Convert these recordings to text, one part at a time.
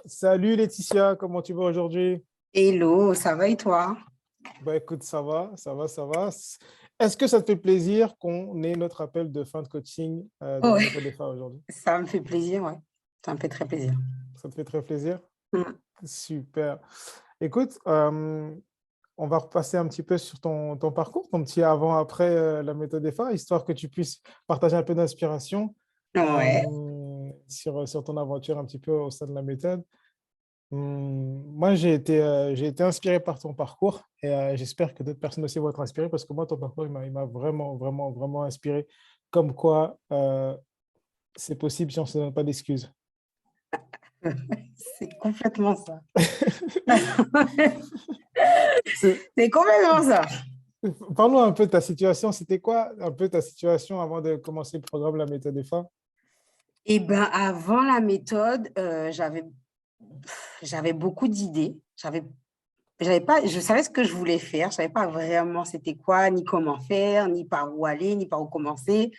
Salut Laetitia, comment tu vas aujourd'hui? Hello, ça va et toi? Bah écoute, ça va, ça va, ça va. Est-ce que ça te fait plaisir qu'on ait notre appel de fin de coaching de la Ouais, méthode EFA aujourd'hui? ça me fait plaisir, ouais. Ça me fait très plaisir. Ça te fait très plaisir? Mm. Super. Écoute, on va repasser un petit peu sur ton parcours, ton petit avant-après la méthode EFA, histoire que tu puisses partager un peu d'inspiration Ouais. sur ton aventure un petit peu au sein de la méthode. Moi, j'ai été inspiré par ton parcours et j'espère que d'autres personnes aussi vont être inspirées parce que moi, ton parcours, il m'a vraiment, vraiment, vraiment inspiré. Comme quoi, c'est possible si on ne se donne pas d'excuses. C'est complètement ça. C'est- C'est complètement ça. Parle-nous un peu de ta situation. C'était quoi un peu ta situation avant de commencer le programme La méthode des femmes? Eh ben, avant la méthode, j'avais beaucoup d'idées. J'avais pas, je savais ce que je voulais faire. Je savais pas vraiment c'était quoi, ni comment faire, ni par où aller, ni par où commencer.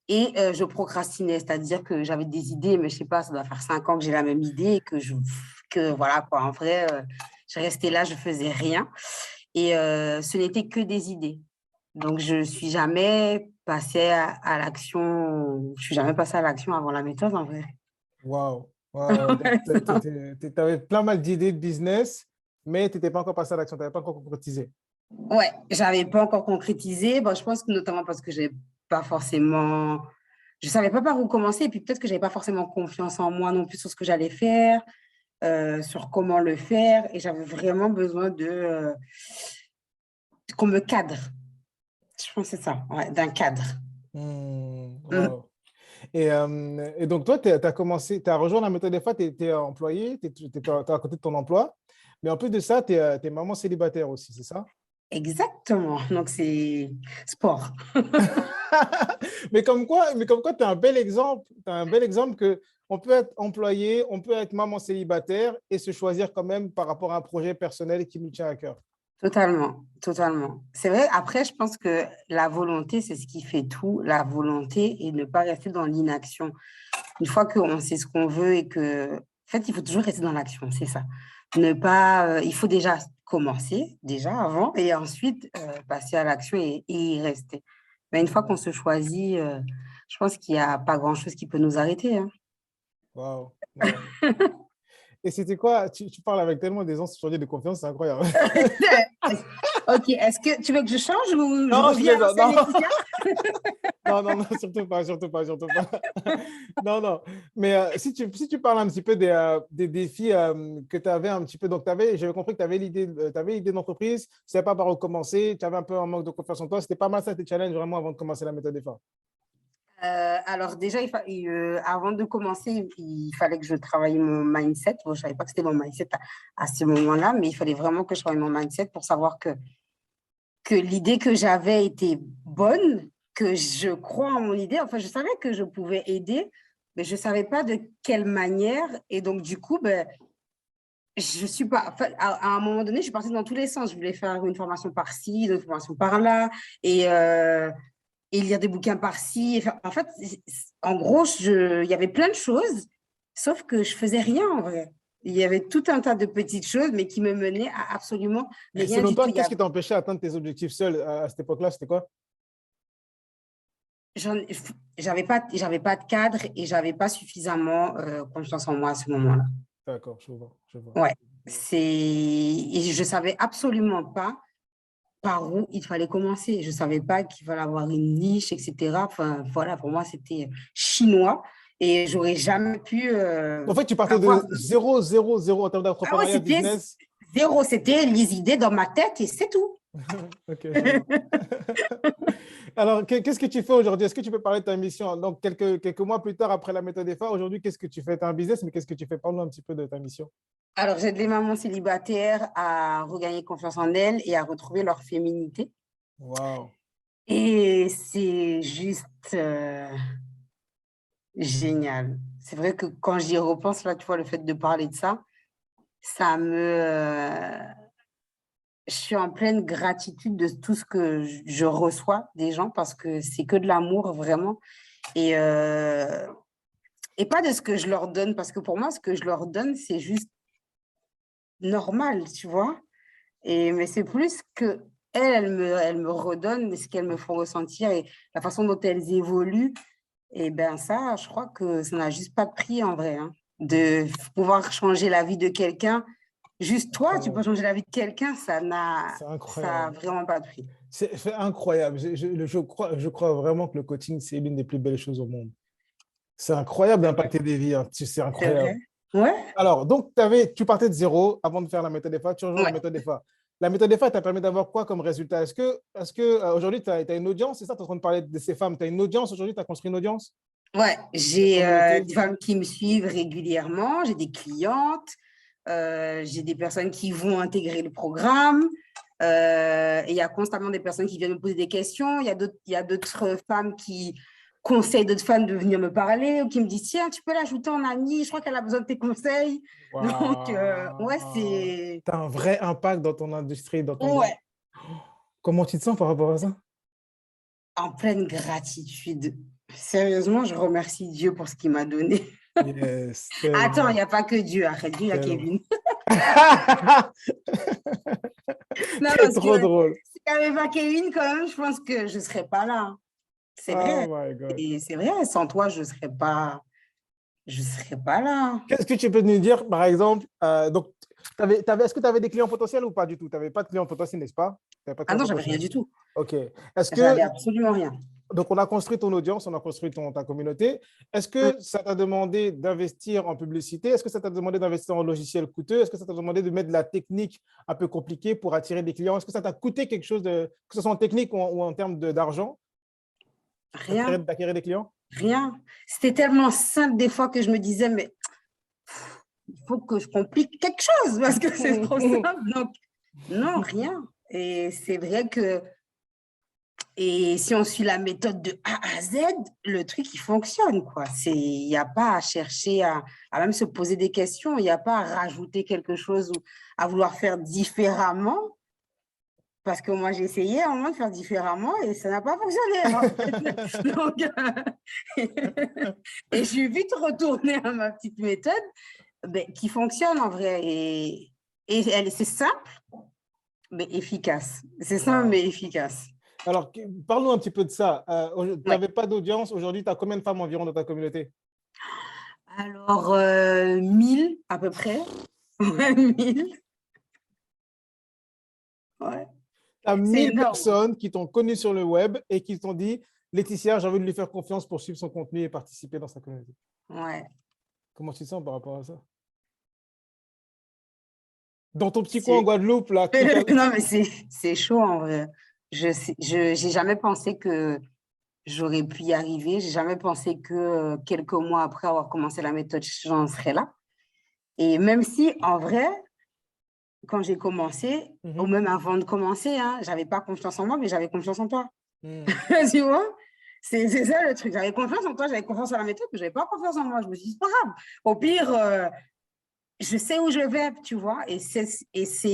Et je procrastinais, c'est-à-dire que j'avais des idées, mais je sais pas, ça doit faire 5 ans que j'ai la même idée et que voilà quoi. En vrai, je restais là, je faisais rien. Et ce n'était que des idées. Donc, je suis jamais passée à l'action. Je suis jamais passée à l'action avant la méthode, en vrai. Waouh! Waouh! Donc, tu avais plein mal d'idées de business, mais tu n'étais pas encore passé à l'action, tu n'avais pas encore concrétisé. Ouais, j'avais pas encore concrétisé. Bon, je pense que notamment parce que j'ai pas forcément, je savais pas par où commencer. Et puis peut-être que j'avais pas forcément confiance en moi non plus sur ce que j'allais faire, sur comment le faire. Et j'avais vraiment besoin qu'on me cadre. Je pense que c'est ça, ouais, d'un cadre. Mm. Waouh! Et donc, toi, tu as commencé, tu as rejoint la méthode EFA, tu étais employé, tu étais à côté de ton emploi, mais en plus de ça, tu es, maman célibataire aussi, c'est ça? Exactement. Donc, c'est sport. Mais comme quoi, tu as un bel exemple, tu un bel exemple que on peut être employé, on peut être maman célibataire et se choisir quand même par rapport à un projet personnel qui nous tient à cœur. Totalement, totalement. C'est vrai, après, je pense que la volonté, c'est ce qui fait tout, la volonté et ne pas rester dans l'inaction. Une fois qu'on sait ce qu'on veut et que, en fait, il faut toujours rester dans l'action, c'est ça. Ne pas, il faut déjà commencer, déjà avant, et ensuite passer à l'action et y rester. Mais une fois qu'on se choisit, je pense qu'il n'y a pas grand-chose qui peut nous arrêter, hein. Waouh, waouh. Et c'était quoi? Tu parles avec tellement d'aisance aujourd'hui de confiance, c'est incroyable. Ok, est-ce que tu veux que je change ou je Non, je reviens à plaisante. l'ancienne Non. Laetitia? Non, non, non, surtout pas, surtout pas, surtout pas. Non, non. Mais si tu parles un petit peu des défis que tu avais un petit peu, donc j'avais compris que tu avais l'idée d'entreprise, tu ne savais pas par où commencer, tu avais un peu un manque de confiance en toi. C'était pas mal ça tes challenges vraiment avant de commencer la méthode d'effort. Alors déjà, avant de commencer, il fallait que je travaille mon mindset. Bon, je ne savais pas que c'était mon mindset à ce moment-là, mais il fallait vraiment que je travaille mon mindset pour savoir que l'idée que j'avais était bonne, que je crois en mon idée. Enfin, je savais que je pouvais aider, mais je ne savais pas de quelle manière. Et donc, du coup, ben, je suis pas, enfin, à un moment donné, je suis partie dans tous les sens. Je voulais faire une formation par-ci, une formation par-là. Et lire des bouquins par-ci. Enfin, en fait, en gros, il y avait plein de choses, sauf que je faisais rien en vrai. Il y avait tout un tas de petites choses, mais qui me menaient à absolument Et rien selon du tout. toi, qu'est-ce qui t'a empêché d'atteindre tes objectifs seul à cette époque-là? C'était quoi? J'en- j'avais pas de cadre et j'avais pas suffisamment confiance en moi à ce moment-là. D'accord, je vois, je vois. Ouais, et je savais absolument pas par où il fallait commencer. Je savais pas qu'il fallait avoir une niche, etc. Enfin, voilà, pour moi, c'était chinois et j'aurais jamais pu En fait, tu partais avoir. de zéro, zéro, zéro en termes Ah ouais, d'entrepreneuriat c'était business. zéro, c'était les idées dans ma tête et c'est tout. Ok, je vois. Alors, qu'est-ce que tu fais aujourd'hui? Est-ce que tu peux parler de ta mission? Donc, quelques mois plus tard, après la méthode EFA, aujourd'hui, qu'est-ce que tu fais? Tu as un business, mais qu'est-ce que tu fais? Parle-nous un petit peu de ta mission. Alors, j'aide les mamans célibataires à regagner confiance en elles et à retrouver leur féminité. Waouh. Et c'est juste génial. C'est vrai que quand j'y repense, là, tu vois, le fait de parler de ça, ça me, je suis en pleine gratitude de tout ce que je reçois des gens parce que c'est que de l'amour vraiment. Et Et pas de ce que je leur donne, parce que pour moi, ce que je leur donne, c'est juste normal, tu vois. Mais c'est plus que elles me redonnent ce qu'elles me font ressentir et la façon dont elles évoluent. Et ben ça, je crois que ça n'a juste pas de prix en vrai, hein. De pouvoir changer la vie de quelqu'un, juste toi, tu peux Incroyable. changer la vie de quelqu'un, C'est ça a incroyable. vraiment pas de prix. C'est incroyable. Je crois vraiment que le coaching, c'est l'une des plus belles choses au monde. C'est incroyable C'est vrai. d'impacter des vies, hein. C'est C'est incroyable. vrai. Ouais, Alors, donc, tu partais de zéro avant de faire la méthode EFA, tu rejoins la ouais, méthode EFA. La méthode EFA t'a permis d'avoir quoi comme résultat? Est-ce que aujourd'hui, tu as une audience? C'est ça, tu es en train de parler de ces femmes. Tu as une audience aujourd'hui? Tu as construit une audience? ouais. Une J'ai communauté? des femmes qui me suivent régulièrement, j'ai des clientes, j'ai des personnes qui vont intégrer le programme. Et il y a constamment des personnes qui viennent me poser des questions. Il y a d'autres femmes qui conseillent d'autres femmes de venir me parler ou qui me disent, tiens, tu peux l'ajouter en amie, je crois qu'elle a besoin de tes conseils. Donc, ouais, Waouh! c'est... Tu as un vrai impact dans ton industrie, dans ton domaine. Ouais, Comment tu te sens par rapport à ça? en pleine gratitude. Sérieusement, je remercie Dieu pour ce qu'il m'a donné. Yes, Attends, il tellement, n'y a pas que Dieu. Arrête, Dieu, il y a tellement. Kevin. Non, C'est parce que trop drôle. s'il n'y avait pas Kevin, quand même, je pense que je ne serais pas là. C'est Oh vrai. my God. Et c'est vrai, sans toi, je serais pas là. Qu'est-ce que tu peux nous dire, par exemple, donc, est-ce que tu avais des clients potentiels ou pas du tout? Tu n'avais pas de clients potentiels, n'est-ce pas? Tu n'avais pas de Ah clients non, j'avais rien potentiels. du tout. OK. Est-ce que, J'avais absolument rien. donc, on a construit ton audience, on a construit ta communauté. Est-ce Mm. que ça t'a demandé d'investir en publicité? Est-ce que ça t'a demandé d'investir en logiciel coûteux? Est-ce que ça t'a demandé de mettre de la technique un peu compliquée pour attirer des clients? Est-ce que ça t'a coûté quelque chose, que ce soit en technique ou en termes d'argent, Rien, d'acquérir des clients? rien. C'était tellement simple des fois que je me disais, mais il faut que je complique quelque chose parce que c'est trop simple. Donc, non, rien. Et c'est vrai que et si on suit la méthode de A à Z, le truc, il fonctionne, quoi. Il n'y a pas à chercher à même se poser des questions, il n'y a pas à rajouter quelque chose ou à vouloir faire différemment. Parce que moi, j'ai essayé à un moment de faire différemment et ça n'a pas fonctionné, en fait. Donc, et je suis vite retournée à ma petite méthode qui fonctionne en vrai. C'est simple, mais efficace. C'est simple, Wow. mais efficace. Alors, parle-nous un petit peu de ça. Tu Ouais. n'avais pas d'audience. Aujourd'hui, tu as combien de femmes environ dans ta communauté? Alors, 1000 à peu près. Ouais, 1000. Ouais. Tu as C'est 1000 énorme. personnes qui t'ont connu sur le web et qui t'ont dit, Laetitia, j'ai envie de lui faire confiance pour suivre son contenu et participer dans sa communauté. Ouais. Comment tu te sens par rapport à ça? Dans ton petit coin en C'est... Guadeloupe, là, qui t'a... Non, mais c'est chaud en vrai. J'ai jamais pensé que j'aurais pu y arriver. J'ai jamais pensé que quelques mois après avoir commencé la méthode, j'en serais là. Et même si, en vrai, quand j'ai commencé, ou Mhm. même avant de commencer, hein, j'avais pas confiance en moi, mais j'avais confiance en toi. Mhm. Tu vois? C'est ça le truc. J'avais confiance en toi, j'avais confiance en la méthode, mais j'avais pas confiance en moi. Je me suis dit, c'est pas grave. Au pire, je sais où je vais, tu vois. Et c'est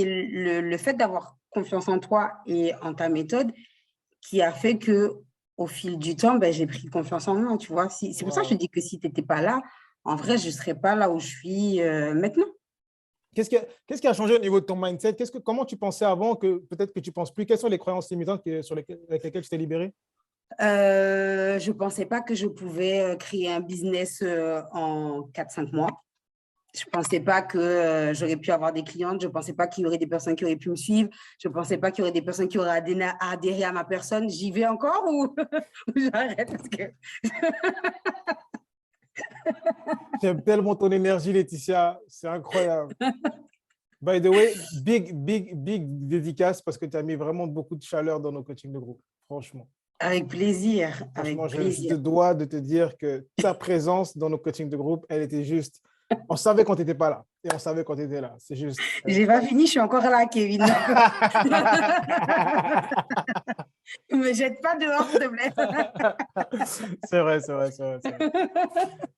le fait d'avoir confiance en toi et en ta méthode qui a fait que au fil du temps, ben, j'ai pris confiance en moi, tu vois. C'est pour ça que je te Wow. dis que si tu n'étais pas là, en vrai, je ne serais pas là où je suis maintenant. Qu'est-ce qui a changé au niveau de ton mindset? Comment tu pensais avant que peut-être que tu ne penses plus? Quelles sont les croyances limitantes avec lesquelles tu t'es libéré? Je ne pensais pas que je pouvais créer un business en 4 5 mois. Je ne pensais pas que j'aurais pu avoir des clientes. Je ne pensais pas qu'il y aurait des personnes qui auraient pu me suivre. Je ne pensais pas qu'il y aurait des personnes qui auraient adhéré à ma personne. J'y vais encore ou, ou j'arrête parce que... J'aime tellement ton énergie, Laetitia. C'est incroyable. By the way, big dédicace parce que tu as mis vraiment beaucoup de chaleur dans nos coachings de groupe. Franchement. Avec plaisir, Franchement, avec je te plaisir. dois de te dire que ta présence dans nos coachings de groupe, elle était juste. On savait quand tu n'étais pas là et on savait quand tu étais là. C'est juste. J'ai pas fini, je suis encore là, Kevin. Ne me jette pas dehors, s'il te plaît. C'est vrai, c'est vrai, c'est vrai, c'est vrai.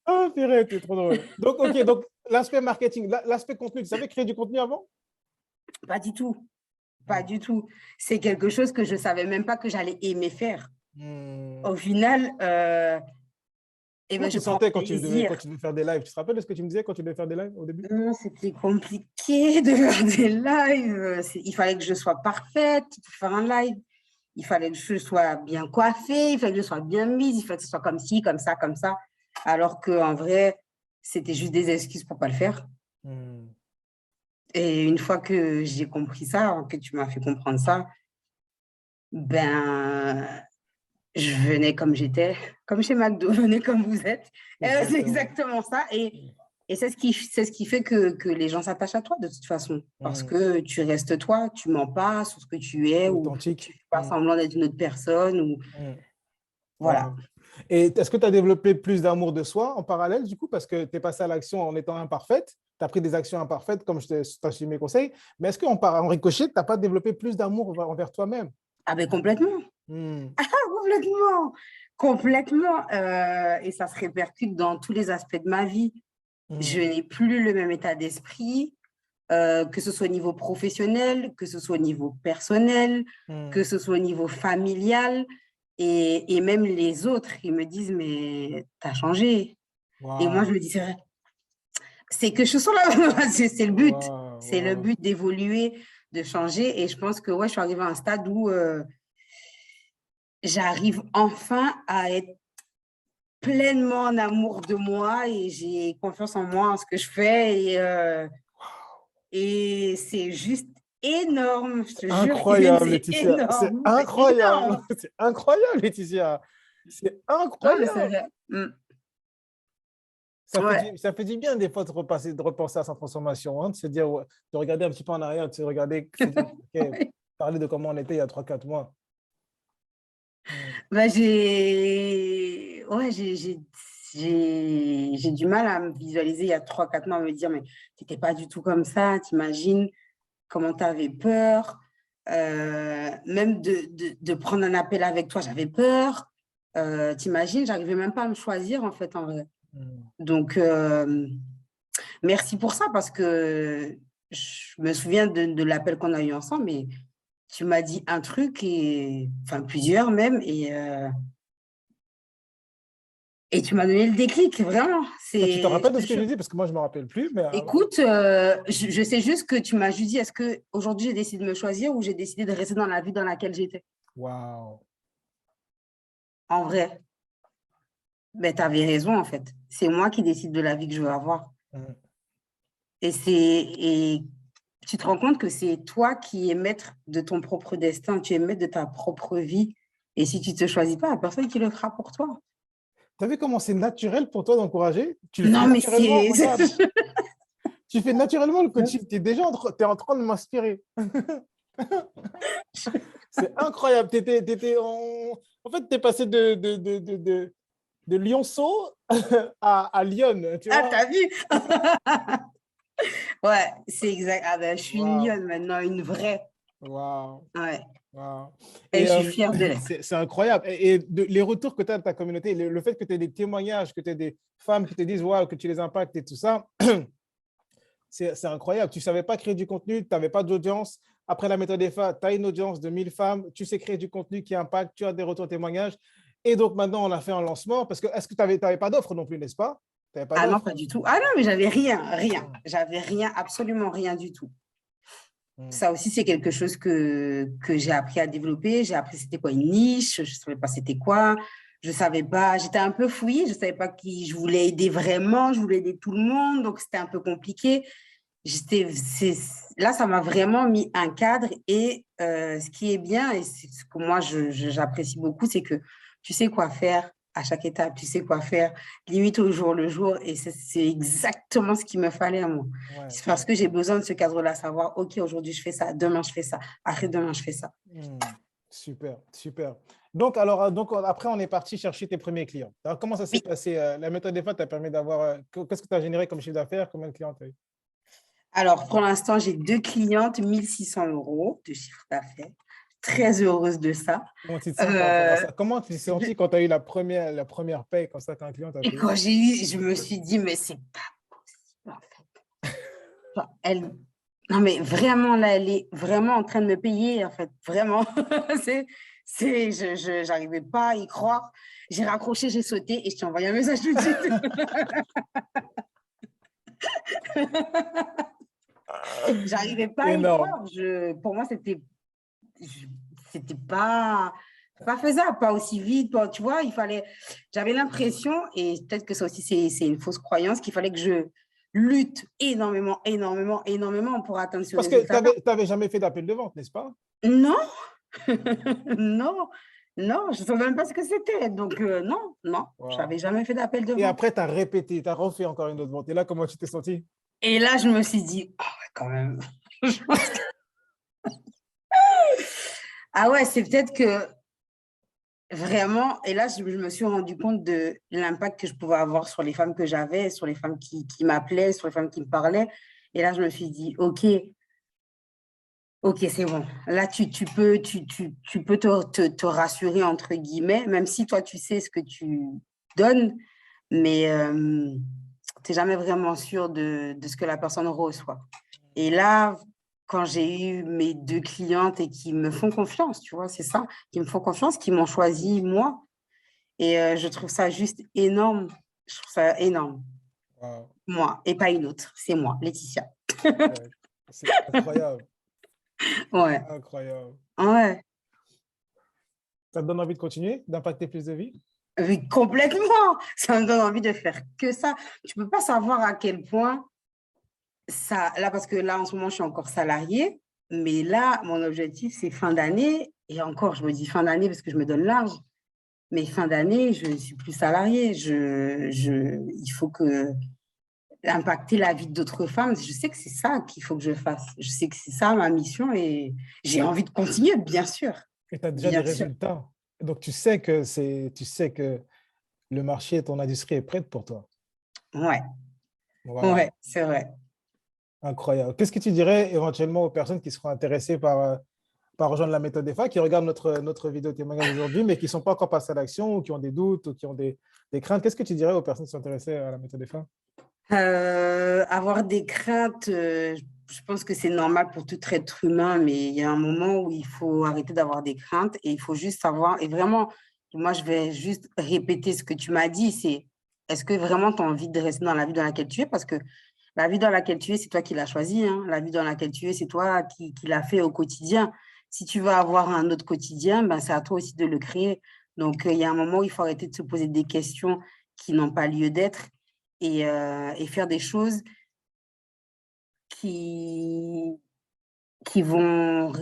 Oh, purée, t'es trop drôle. Donc, OK, donc l'aspect marketing, l'aspect contenu, tu savais créer du contenu avant? Pas du tout, pas du tout. C'est quelque chose que je savais même pas que j'allais aimer faire. Hmm. Au final, Et Comment ben, tu je te prends sentais quand plaisir. tu devais faire des lives? Tu te rappelles de ce que tu me disais quand tu devais faire des lives au début? Non, c'était compliqué de faire des lives. Il fallait que je sois parfaite pour faire un live. Il fallait que je sois bien coiffée, il fallait que je sois bien mise, il fallait que ce soit comme ci, comme ça, comme ça. Alors qu'en vrai, c'était juste des excuses pour pas le faire. Hmm. Et une fois que j'ai compris ça, que tu m'as fait comprendre ça, ben, je venais comme j'étais, comme chez McDo, venez comme vous êtes. C'est Exactement. exactement ça. Et c'est ce qui fait que les gens s'attachent à toi de toute façon. Parce Hmm. que tu restes toi, tu mens pas sur ce que tu es ou tu Authentique. fais pas semblant d'être une autre personne. Ou... Hmm. Voilà. Wow. Et est-ce que tu as développé plus d'amour de soi en parallèle, du coup, parce que tu es passé à l'action en étant imparfaite, tu as pris des actions imparfaites, comme je t'ai suivi mes conseils, mais est-ce en ricochet, tu n'as pas développé plus d'amour envers toi-même? Ah ben complètement. Hmm. Ah, complètement. Complètement. Et ça se répercute dans tous les aspects de ma vie. Je Hmm. n'ai plus le même état d'esprit. Que ce soit au niveau professionnel, que ce soit au niveau personnel, que Hmm. ce soit au niveau familial. Et même les autres, ils me disent, mais t'as changé. Et moi, je Wow. me dis, c'est vrai, c'est que je suis là, c'est le but. Wow. C'est le Wow. but d'évoluer, de changer. Et je pense que ouais, je suis arrivée à un stade où j'arrive enfin à être pleinement en amour de moi et j'ai confiance en moi, en ce que je fais. Et c'est juste énorme, je te jure, Kevin, Incroyable, c'est Laetitia. C'est énorme, c'est incroyable. énorme. C'est incroyable, Laetitia. C'est Non, mais c'est incroyable. vrai. Mm. Ouais, Ça fait du bien des fois de repenser à sa transformation, hein, de se dire, ouais, de regarder un petit peu en arrière, de se regarder, de se dire, OK, parler de comment on était il y a 3 4 mois. Hmm. bah, j'ai du mal à me visualiser il y a 3 4 mois, à me dire, mais tu n'étais pas du tout comme ça, t'imagines comment tu avais peur, même de prendre un appel avec toi, j'avais peur. T'imagines, j'arrivais même pas à me choisir en fait en vrai. Hmm. Donc, merci pour ça parce que je me souviens de l'appel qu'on a eu ensemble, mais tu m'as dit un truc, enfin plusieurs même, et tu m'as donné le déclic, vraiment. Toi, tu te rappelles de Je ce te que jure. j'ai dit? Parce que moi, je ne me rappelle plus. Mais Écoute, je sais juste que tu m'as juste dit, est-ce que aujourd'hui j'ai décidé de me choisir ou j'ai décidé de rester dans la vie dans laquelle j'étais? waouh. En vrai, ben, tu avais raison en fait. C'est moi qui décide de la vie que je veux avoir. Hmm. Et tu te rends compte que c'est toi qui es maître de ton propre destin, tu es maître de ta propre vie. Et si tu ne te choisis pas, il n'y a personne qui le fera pour toi. Tu as vu comment c'est naturel pour toi d'encourager? Tu le fais Non, mais naturellement. c'est... Regarde, tu fais naturellement le coaching. Tu es déjà t'es en train de m'inspirer. C'est incroyable. En fait, tu es passé de Lyonceau à Lyon, tu Ah, vois? t'as vu? Ouais, c'est exact. Ah ben, je suis une Waouh, lionne maintenant, une vraie. waouh, Ouais. waouh. Et Et je suis fière de l'être. c'est incroyable. Les retours que tu as de ta communauté, le fait que tu aies des témoignages, que tu aies des femmes qui te disent waouh, que tu les impactes et tout ça, c'est incroyable. Tu ne savais pas créer du contenu, tu n'avais pas d'audience. Après la méthode EFA, tu as une audience de 1000 femmes, tu sais créer du contenu qui impacte, tu as des retours témoignages. Et donc maintenant, on a fait un lancement parce que est-ce que tu n'avais pas d'offre non plus, n'est-ce pas? Tu n'avais pas Ah non, d'offre. pas du tout. Ah non, mais j'avais rien, rien. Hmm. J'avais rien, absolument rien du tout. Hmm. Ça aussi, c'est quelque chose que j'ai appris à développer. J'ai appris c'était quoi une niche, je ne savais pas c'était quoi. Je savais pas, j'étais un peu fouillée, je ne savais pas qui je voulais aider vraiment, je voulais aider tout le monde, donc c'était un peu compliqué. Là, ça m'a vraiment mis un cadre et ce qui est bien et ce que moi j'apprécie beaucoup, c'est que tu sais quoi faire à chaque étape, tu sais quoi faire, limite au jour le jour et c'est exactement ce qu'il me fallait à moi. Ouais, C'est parce ouais. que j'ai besoin de ce cadre-là, savoir, OK, aujourd'hui je fais ça, demain je fais ça, après demain je fais ça. Hmm. Super, super. Donc après, on est parti chercher tes premiers clients. Alors, comment ça s'est Oui. passé? La méthode EFA t'a permis d'avoir. Qu'est-ce que tu as généré comme chiffre d'affaires? Combien de clients tu as eu? Alors, pour l'instant, j'ai 2 clientes, 1 600 € de chiffre d'affaires. Très heureuse de ça. Comment tu te sens par rapport à Euh, ça? Comment tu t'es senti quand tu as eu la première paye, comme ça, qu'un client t'a Et payé? quand j'ai eu, je me suis dit, mais c'est pas possible, en fait. Genre, non, mais vraiment, là, elle est vraiment en train de me payer, en fait. Vraiment. C'est, J'arrivais pas à y croire. J'ai raccroché, j'ai sauté et je t'ai envoyé un message tout de suite. J'arrivais pas à y Énorme. croire. Pour moi, c'était pas faisable, pas aussi vite. Tu vois, j'avais l'impression, et peut-être que ça aussi, c'est une fausse croyance, qu'il fallait que je lutte énormément, énormément, énormément pour atteindre ce Parce que résultat-là. tu n'avais jamais fait d'appel de vente, n'est-ce pas? Non, non, non, je ne savais même pas ce que c'était. Donc, non, non, je Wow. n'avais jamais fait d'appel de Et vente. après, tu as répété, tu as refait encore une autre vente. Et là, comment tu t'es senti? Et là, je me suis dit, ah ouais, quand même. Ah ouais, c'est peut-être que vraiment, et là, je me suis rendu compte de l'impact que je pouvais avoir sur les femmes que j'avais, sur les femmes qui m'appelaient, sur les femmes qui me parlaient. Et là, je me suis dit, OK, c'est bon. Là, tu peux te rassurer, entre guillemets, même si toi, tu sais ce que tu donnes, mais tu n'es jamais vraiment sûr de ce que la personne reçoit. Et là, quand j'ai eu mes 2 clientes et qui me font confiance, tu vois, c'est ça, qui me font confiance, qui m'ont choisi moi. Et je trouve ça juste énorme. Je trouve ça énorme. Wow. Moi, et pas une autre. C'est moi, Laetitia. Ouais. C'est incroyable. Ouais, Incroyable. ouais. Ça te donne envie de continuer, d'impacter plus de vies? Oui, complètement. Ça me donne envie de faire que ça. Tu peux pas savoir à quel point ça, là, parce que là, en ce moment, je suis encore salariée, mais là, mon objectif, c'est fin d'année. Et encore, je me dis fin d'année parce que je me donne large. Mais fin d'année, je ne suis plus salariée. Il faut que impacter la vie d'autres femmes. Je sais que c'est ça qu'il faut que je fasse. Je sais que c'est ça ma mission et j'ai envie de continuer, bien sûr. Et tu as déjà des Bien sûr. résultats. Donc, tu sais que le marché et ton industrie est prête pour toi. Ouais, ouais, Wow. c'est vrai. Incroyable. Qu'est-ce que tu dirais éventuellement aux personnes qui seront intéressées par rejoindre la méthode EFA, qui regardent notre vidéo témoignage aujourd'hui, mais qui ne sont pas encore passées à l'action ou qui ont des doutes ou qui ont des craintes? Qu'est-ce que tu dirais aux personnes qui sont intéressées à la méthode EFA? Avoir des craintes, je pense que c'est normal pour tout être humain, mais il y a un moment où il faut arrêter d'avoir des craintes et il faut juste savoir, et vraiment, moi je vais juste répéter ce que tu m'as dit, c'est est-ce que vraiment tu as envie de rester dans la vie dans laquelle tu es? Parce que la vie dans laquelle tu es, c'est toi qui l'as choisie, hein. La vie dans laquelle tu es, c'est toi qui l'as fait au quotidien. Si tu veux avoir un autre quotidien, ben, c'est à toi aussi de le créer. Donc, il y a un moment où il faut arrêter de se poser des questions qui n'ont pas lieu d'être et faire des choses qui, qui vont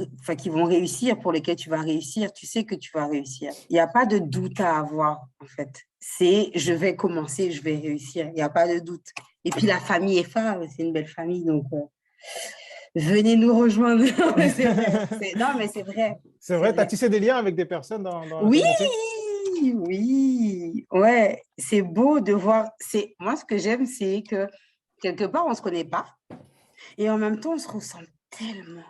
réussir, pour lesquelles tu vas réussir. Tu sais que tu vas réussir. Il n'y a pas de doute à avoir, en fait. C'est je vais commencer, je vais réussir. Il n'y a pas de doute. Et puis la famille EFA, c'est une belle famille, donc venez nous rejoindre. Non, mais c'est vrai. Non, mais c'est vrai. C'est C'est vrai, tu as vrai. tissé des liens avec des personnes dans la Oui, communauté? oui, ouais, c'est beau de voir. Moi, ce que j'aime, c'est que quelque part, on ne se connaît pas et en même temps, on se ressemble tellement.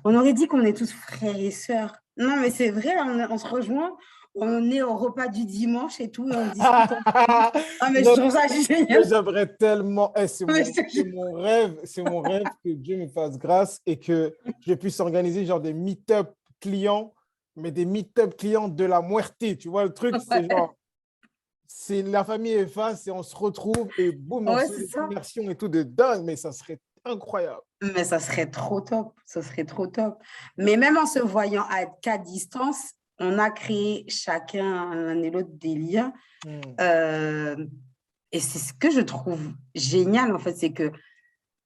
On aurait dit qu'on est tous frères et sœurs. Non, mais c'est vrai, on se rejoint, on est au repas du dimanche et tout, et on discute ensemble. Ah, mais je Non, trouve ça mais génial. j'aimerais tellement, Mais je te jure. c'est mon rêve que Dieu me fasse grâce et que je puisse organiser genre des meet-up clients, mais des meet-up clients de la muerte. Tu vois, le truc, c'est Ouais, genre, c'est la famille est face et on se retrouve et boum, on ouais, fait c'est des ça. immersions et tout de dingue, mais ça serait incroyable. Mais ça serait trop top, ça serait trop top. Mais même en se voyant qu'à distance, on a créé chacun l'un et l'autre des liens. Hmm. Euh, et c'est ce que je trouve génial, en fait, c'est que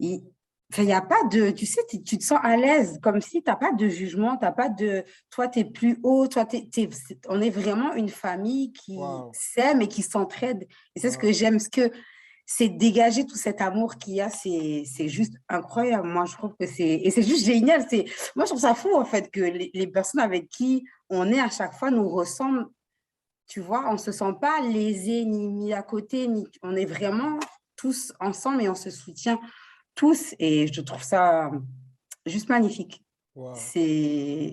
il enfin, il y a pas de, tu sais, tu te sens à l'aise, comme si tu n'as pas de jugement, t'as pas de, toi, tu es plus haut, toi, on est vraiment une famille qui Waouh, s'aime et qui s'entraide. Et c'est ce que waouh. j'aime, ce que c'est dégager tout cet amour qu'il y a, c'est juste incroyable. Moi, je trouve que et c'est juste génial. Moi, je trouve ça fou, en fait, que les personnes avec qui on est à chaque fois nous ressemblent. Tu vois, on ne se sent pas lésés ni mis à côté, on est vraiment tous ensemble et on se soutient tous. Et je trouve ça juste magnifique. Waouh.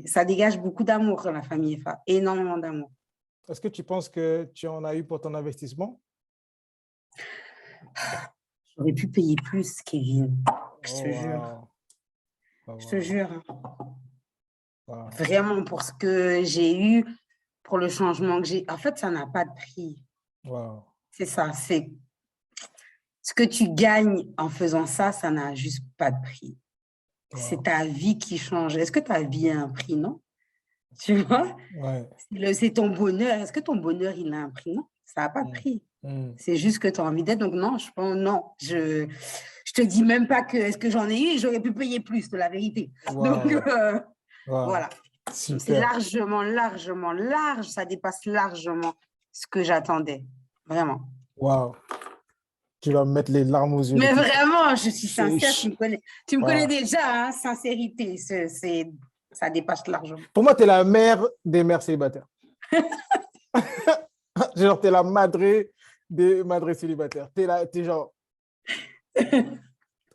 Ça dégage beaucoup d'amour dans la famille FA, énormément d'amour. Est-ce que tu penses que tu en as eu pour ton investissement? J'aurais pu payer plus, Kevin. Je Oh, te jure. waouh. Oh, Je te waouh. jure. Wow. Vraiment, pour ce que j'ai eu, pour le changement que j'ai. En fait, ça n'a pas de prix. Wow. C'est ça. C'est ce que tu gagnes en faisant ça, ça n'a juste pas de prix. C'est Wow. ta vie qui change. Est-ce que ta vie a un prix, non? Tu vois? Ouais. C'est ton bonheur. Est-ce que ton bonheur, il a un prix? Non, ça n'a pas de Mm. prix. Mm. C'est juste que tu as envie d'être. Donc, non, je pense, non. Je te dis même pas que est-ce que j'en ai eu, j'aurais pu payer plus, de la vérité. Donc, Wow. Wow. voilà. C'est Super. largement, largement, large. Ça dépasse largement ce que j'attendais. Vraiment. Wow. Tu vas me mettre les larmes aux yeux, Mais Laetitia. vraiment, je suis C'est sincère, ch- tu me connais wow. déjà, hein, sincérité, ça dépasse largement. Pour moi, tu es la mère des mères célibataires. Genre, tu es la madré des madrés célibataires. T'es genre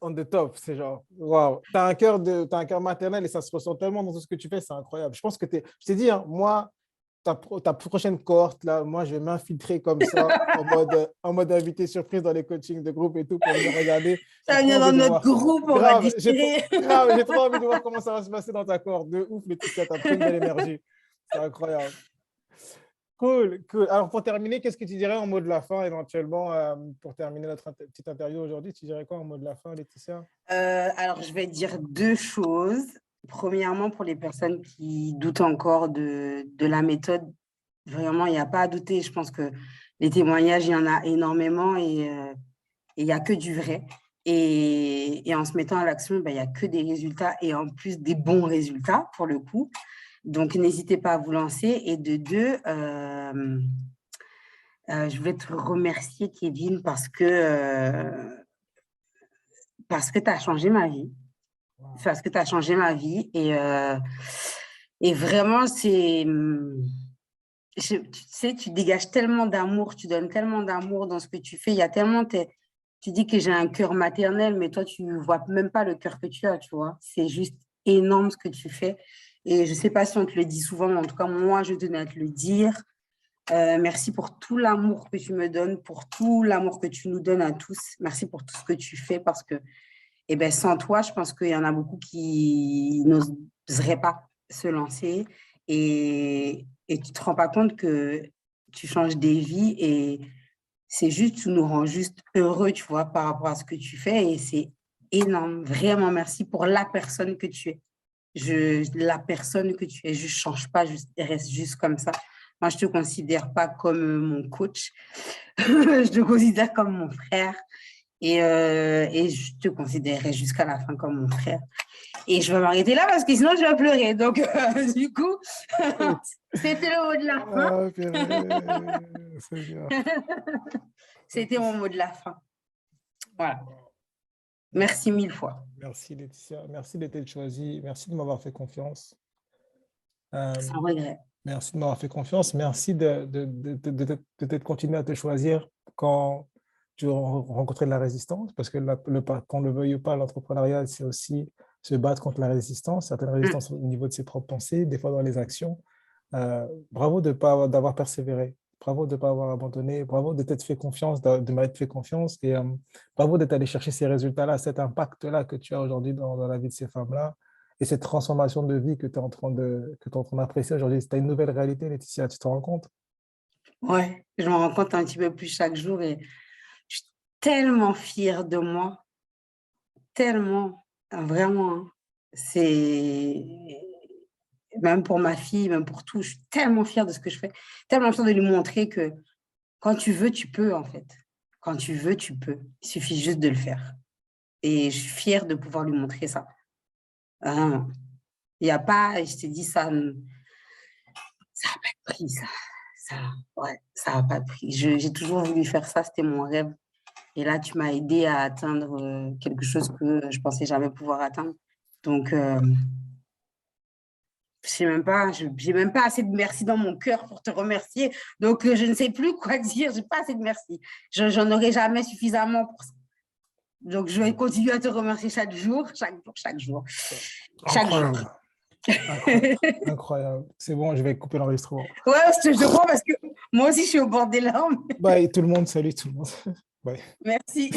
on the top. C'est genre, waouh. T'as un cœur maternel et ça se ressent tellement dans tout ce que tu fais. C'est incroyable. Je pense que je t'ai dit, hein, moi, ta prochaine cohorte, là, moi, je vais m'infiltrer comme ça, en mode invité surprise dans les coachings de groupe et tout pour venir regarder. Ça J'ai va trop venir dans envie de notre voir. groupe, on va Grave, déchirer. j'ai trop envie de voir comment ça va se passer dans ta cohorte. De ouf, Laetitia, t'as pris une belle énergie. C'est incroyable. Cool, cool. Alors, pour terminer, qu'est-ce que tu dirais en mot de la fin, éventuellement, pour terminer notre petite interview aujourd'hui? Tu dirais quoi en mot de la fin, Laetitia? Alors, je vais dire deux choses. Premièrement, pour les personnes qui doutent encore de la méthode, vraiment, il n'y a pas à douter. Je pense que les témoignages, il y en a énormément et il n'y a que du vrai. Et en se mettant à l'action, ben, il n'y a que des résultats et en plus des bons résultats pour le coup. Donc, n'hésitez pas à vous lancer. Et de deux, je voulais te remercier, Kevin, parce que tu as changé ma vie. Wow. Parce que tu as changé ma vie. Et vraiment, tu sais, tu dégages tellement d'amour, tu donnes tellement d'amour dans ce que tu fais. Il y a tellement, tu dis que j'ai un cœur maternel, mais toi, tu ne vois même pas le cœur que tu as, tu vois. C'est juste énorme ce que tu fais. Et je ne sais pas si on te le dit souvent, mais en tout cas, moi, je tenais à te le dire. Merci pour tout l'amour que tu me donnes, pour tout l'amour que tu nous donnes à tous. Merci pour tout ce que tu fais parce que eh ben, sans toi, je pense qu'il y en a beaucoup qui n'oseraient pas se lancer et tu ne te rends pas compte que tu changes des vies et c'est juste, tu nous rends juste heureux, tu vois, par rapport à ce que tu fais et c'est énorme. Vraiment, merci pour la personne que tu es. La personne que tu es, je ne change pas, je reste juste comme ça. Moi, je ne te considère pas comme mon coach, je te considère comme mon frère. Et je te considérerai jusqu'à la fin comme mon frère. Et je vais m'arrêter là parce que sinon je vais pleurer. Donc, du coup, c'était le mot de la fin. Ah, purée, Seigneur. C'était mon mot de la fin. Voilà. Merci mille fois. Merci, Laetitia. Merci d'être choisie. Merci de m'avoir fait confiance. Sans regret. Merci de m'avoir fait confiance. Merci de t'être continué à te choisir quand tu rencontrais de la résistance, parce que qu'on le veuille ou pas, l'entrepreneuriat, c'est aussi se battre contre la résistance, certaines résistances au niveau de ses propres pensées, des fois dans les actions. Bravo d'avoir persévéré. Bravo de ne pas avoir abandonné. Bravo de t'être fait confiance, de m'être fait confiance. Et bravo d'être allé chercher ces résultats-là, cet impact-là que tu as aujourd'hui dans la vie de ces femmes-là. Et cette transformation de vie que tu es en train d'apprécier aujourd'hui. C'est une nouvelle réalité, Laetitia, tu te rends compte? Ouais, je m'en rends compte un petit peu plus chaque jour et je suis tellement fière de moi. Tellement, vraiment. Hein. C'est même pour ma fille, même pour tout. Je suis tellement fière de ce que je fais. Tellement fière de lui montrer que quand tu veux, tu peux, en fait. Quand tu veux, tu peux. Il suffit juste de le faire. Et je suis fière de pouvoir lui montrer ça. Vraiment. Il n'y a pas, je t'ai dit, ça n'a pas de prix, ça. Ouais, ça n'a pas de prix. J'ai toujours voulu faire ça, c'était mon rêve. Et là, tu m'as aidé à atteindre quelque chose que je pensais jamais pouvoir atteindre. Donc, j'ai même pas assez de merci dans mon cœur pour te remercier. Donc, je ne sais plus quoi dire. J'ai pas assez de merci. J'en aurai jamais suffisamment pour ça. Donc, je vais continuer à te remercier chaque jour, chaque jour. Incroyable. Incroyable. C'est bon, je vais couper l'enregistrement. Ouais, je crois parce que moi aussi, je suis au bord des larmes. Bye, tout le monde. Salut tout le monde. Bye. Merci.